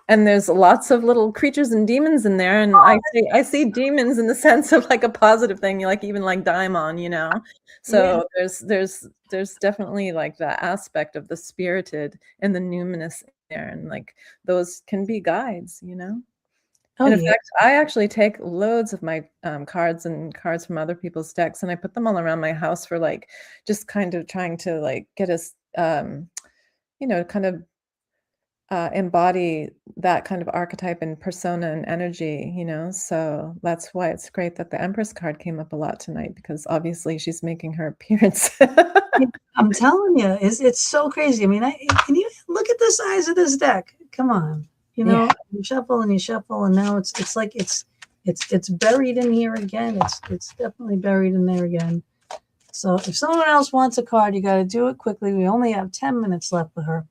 And there's lots of little creatures and demons in there, and I see demons in the sense of like a positive thing, like even like daimon. Yeah. So there's definitely like that aspect of the spirited and the numinous in there, and like those can be guides. Oh And in yeah. fact, I actually take loads of my cards and cards from other people's decks, and I put them all around my house for like just kind of trying to like get us kind of embody that kind of archetype and persona and energy, so that's why it's great that the Empress card came up a lot tonight, because obviously she's making her appearance. Yeah, I'm telling you, it's so crazy. I mean, can you look at the size of this deck? Come on, Yeah. you shuffle and you shuffle, and now it's like it's buried in here again. It's definitely buried in there again. So if someone else wants a card, you got to do it quickly. We only have 10 minutes left with her,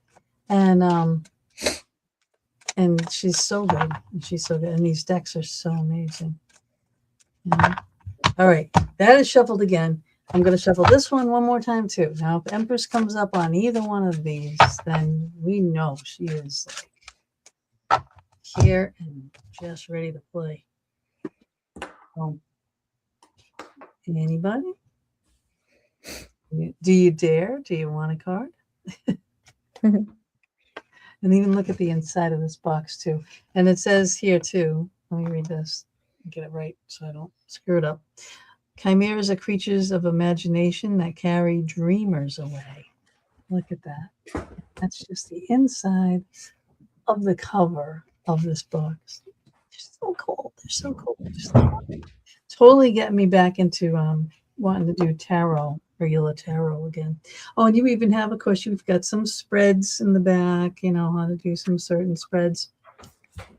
and she's so good. She's so good, and these decks are so amazing. All right, that is shuffled again. I'm going to shuffle this one more time too. Now, if Empress comes up on either one of these, then we know she is like here and just ready to play. Anybody? Do you dare? Do you want a card? And even look at the inside of this box too. And it says here too, let me read this and get it right so I don't screw it up. Chimeras are creatures of imagination that carry dreamers away. Look at that. That's just the inside of the cover of this box. They're so cool. They're so cool. Just totally getting me back into wanting to do tarot, regular tarot again. Oh, and you even have, of course, you've got some spreads in the back, how to do some certain spreads.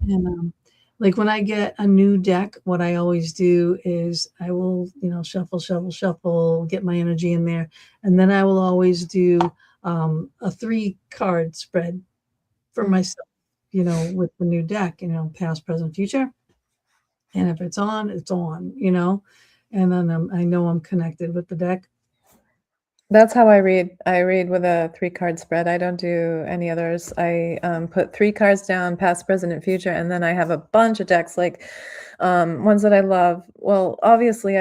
And like when I get a new deck, what I always do is I will, shuffle, get my energy in there. And then I will always do a 3-card spread for myself, with the new deck, past, present, future. And if it's on, it's on, and then I know I'm connected with the deck. That's how I read. I read with a 3-card spread. I don't do any others. I put 3 cards down, past, present, and future, and then I have a bunch of decks, like ones that I love. Well, obviously,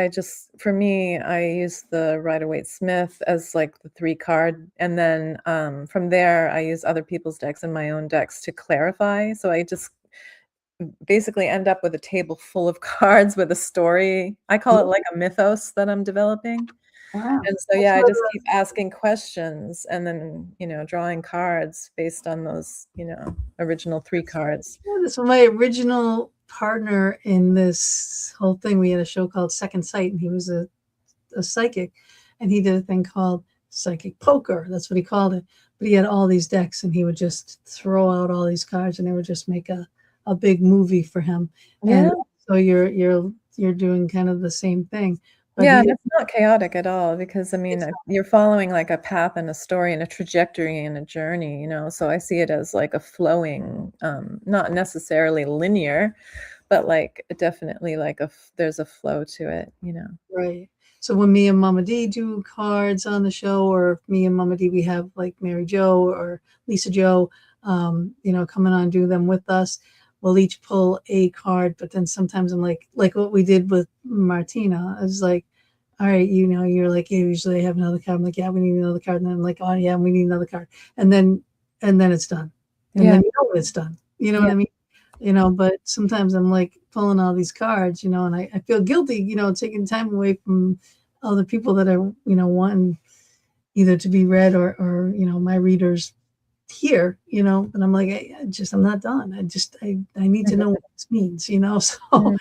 for me, I use the Rider-Waite-Smith as like the 3-card, and then from there, I use other people's decks and my own decks to clarify. So I just basically end up with a table full of cards with a story. I call it like a mythos that I'm developing. Wow. And so, yeah, I just keep asking questions and then, drawing cards based on those, original 3 cards. Yeah, this was my original partner in this whole thing. We had a show called Second Sight, and he was a psychic, and he did a thing called psychic poker. That's what he called it. But he had all these decks, and he would just throw out all these cards, and they would just make a big movie for him. Yeah. And so you're doing kind of the same thing. But yeah, and it's not chaotic at all, because, I mean, you're following like a path and a story and a trajectory and a journey, so I see it as like a flowing, not necessarily linear, but like definitely like there's a flow to it, Right. So when me and Mama D do cards on the show, or me and Mama D, we have like Mary Jo or Lisa Jo, coming on, do them with us. We'll each pull a card, but then sometimes I'm like what we did with Martina. I was like, all right, you're like, yeah, usually I have another card. I'm like, yeah, we need another card. And then I'm like, oh yeah, we need another card. And then it's done. And then it's done. You know what I mean? But sometimes I'm like pulling all these cards, and I feel guilty, taking time away from other people that are, wanting either to be read or my readers here, but I'm like, I'm not done. I need to know what this means, so,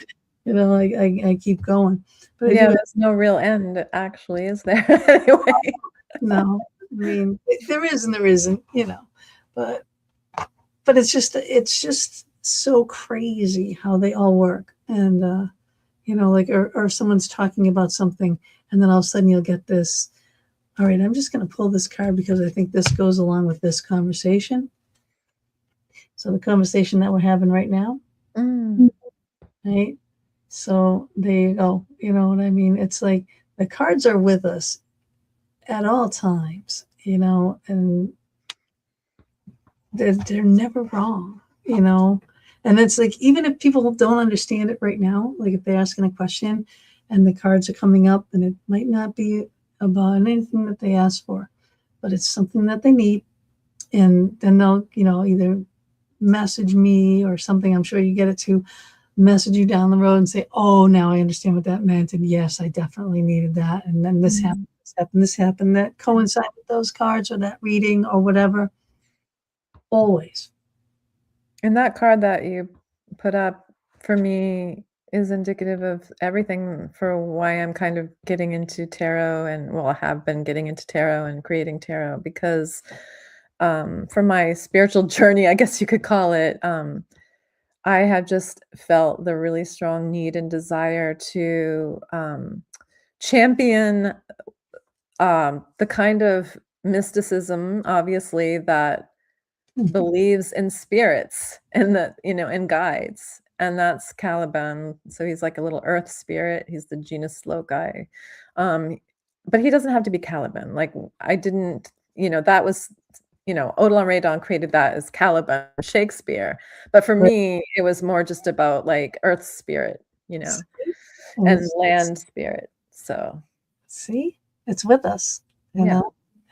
I keep going. But there's no real end, actually, is there? Anyway. No, I mean, there is and there isn't, but it's just so crazy how they all work. And, or someone's talking about something, and then all of a sudden you'll get this. All right, I'm just going to pull this card because I think this goes along with this conversation. So the conversation that we're having right now, right? So there you go. You know what I mean? It's like the cards are with us at all times, and they're never wrong, And it's like, even if people don't understand it right now, like if they're asking a question and the cards are coming up, and it might not be about anything that they asked for, but it's something that they need. And then they'll, either message me or something. I'm sure you get it to message you down the road and say, oh, now I understand what that meant. And yes, I definitely needed that. And then this happened, that coincided with those cards or that reading or whatever. Always. And that card that you put up for me is indicative of everything for why I'm kind of getting into tarot and well, I have been getting into tarot and creating tarot because for my spiritual journey, I guess you could call it, I have just felt the really strong need and desire to champion the kind of mysticism, obviously, that believes in spirits and that, and guides. And that's Caliban. So he's like a little earth spirit. He's the genus Loci. Um, but he doesn't have to be Caliban. Like I didn't, that was, Odilon Redon created that as Caliban, Shakespeare. But for Right. me, it was more just about like earth spirit, And and land spirit. So see, it's with us. yeah.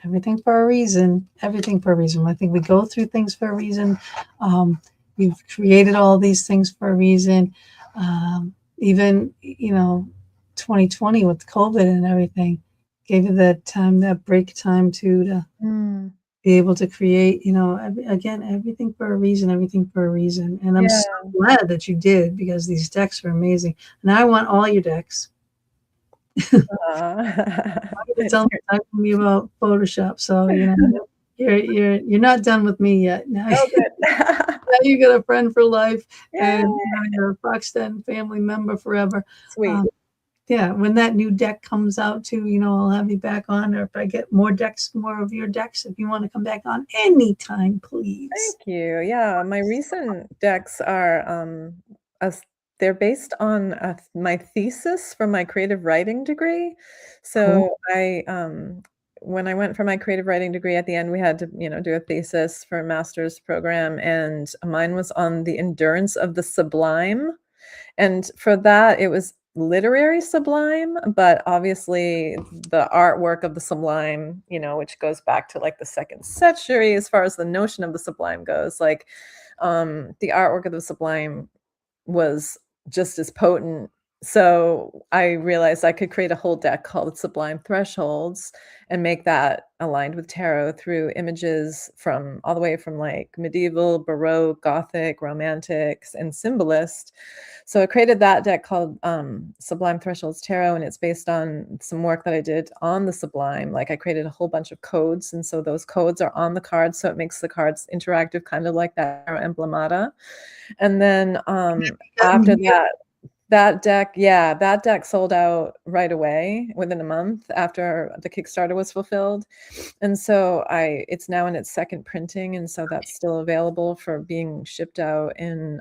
Everything for a reason. Everything for a reason. I think we go through things for a reason. We've created all these things for a reason. Even 2020 with COVID and everything gave you that time, that break time to be able to create. Again, everything for a reason. Everything for a reason. And I'm so glad that you did because these decks are amazing. And I want all your decks. It's only talking to me about Photoshop, so you're not done with me yet. Now, Oh, good. now you got a friend for life, Yay. and you're a Foxden family member forever. Sweet. Yeah, when that new deck comes out too, I'll have you back on, or if I get more of your decks, if you want to come back on anytime, please. Thank you. Yeah, my recent decks are they're based on my thesis from my creative writing degree. So I when I went for my creative writing degree, at the end we had to do a thesis for a master's program, and mine was on the endurance of the sublime. And for that, it was literary sublime, but obviously the artwork of the sublime, which goes back to like the 2nd century as far as the notion of the sublime goes, like the artwork of the sublime was just as potent. So I realized I could create a whole deck called Sublime Thresholds and make that aligned with tarot through images from all the way from like medieval, Baroque, Gothic, Romantics, and Symbolist. So I created that deck called Sublime Thresholds Tarot, and it's based on some work that I did on the Sublime. Like I created a whole bunch of codes, and so those codes are on the cards, so it makes the cards interactive, kind of like that Emblemata. And then after that deck sold out right away within a month after the Kickstarter was fulfilled. And so it's now in its 2nd printing, and so that's still available for being shipped out in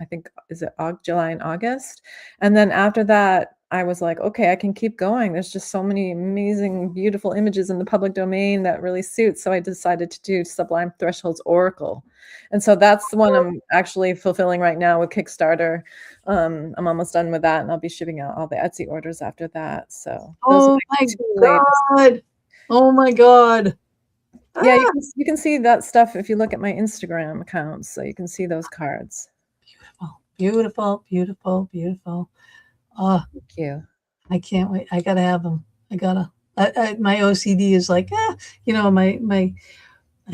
I think, is it July and August? And then after that, I was like, okay, I can keep going. There's just so many amazing, beautiful images in the public domain that really suit. So I decided to do Sublime Thresholds Oracle. And so that's the one I'm actually fulfilling right now with Kickstarter. I'm almost done with that, and I'll be shipping out all the Etsy orders after that. So oh my God. Oh my God. Yeah, you can see that stuff if you look at my Instagram accounts, so you can see those cards. Beautiful, beautiful, beautiful. Thank you. I can't wait. I gotta have them. My OCD is like, I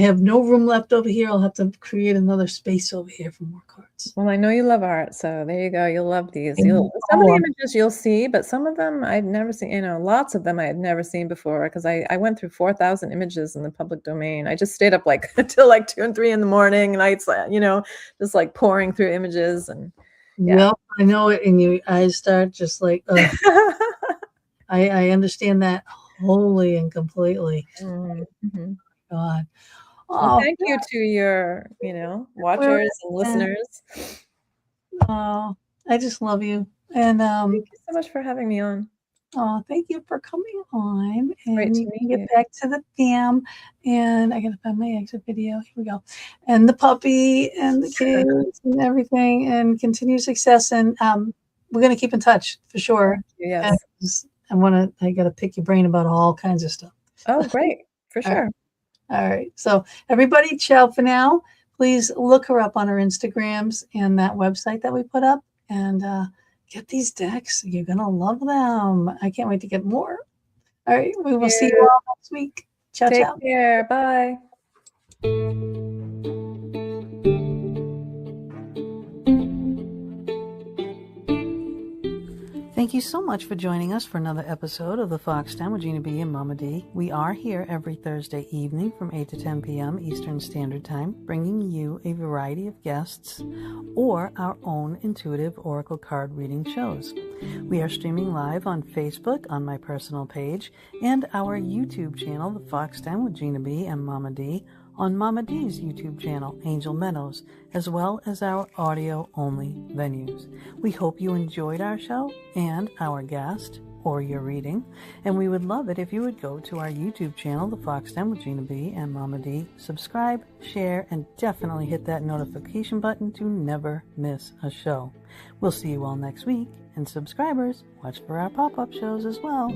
have no room left over here. I'll have to create another space over here for more cards. Well, I know you love art, so there you go. You'll love these. Some of the images you'll see, but some of them I'd never seen, lots of them I had never seen before, because I went through 4,000 images in the public domain. I just stayed up like until like 2 and 3 in the morning, nights, just like pouring through images. And yeah, I know it. And your eyes start just like, I understand that wholly and completely. Mm-hmm. God. Well, thank you to your, watchers and listeners. Oh, I just love you. And thank you so much for having me on. Oh, thank you for coming on. Great And to you meet can get you. back to the fam. And I gotta find my exit video. Here we go. And the puppy and the kids and everything, and continued success. And we're gonna keep in touch for sure. Yes. I gotta pick your brain about all kinds of stuff. Oh, great. For sure. All right. So everybody, ciao for now. Please look her up on her Instagrams and that website that we put up, and get these decks. You're gonna love them. I can't wait to get more. All right. We will see you all next week. Ciao, ciao. Take care. Bye. you so much for joining us for another episode of the Fox Den with Gina B and Mama D. We are here every Thursday evening from 8 to 10 p.m. Eastern Standard Time, bringing you a variety of guests or our own intuitive oracle card reading shows. We are streaming live on Facebook on my personal page and our YouTube channel, The Fox Den with Gina B and Mama D, on Mama D's YouTube channel, Angel Meadows, as well as our audio-only venues. We hope you enjoyed our show and our guest or your reading, and we would love it if you would go to our YouTube channel, The Fox Den with Gina B and Mama D, subscribe, share, and definitely hit that notification button to never miss a show. We'll see you all next week, and subscribers, watch for our pop-up shows as well.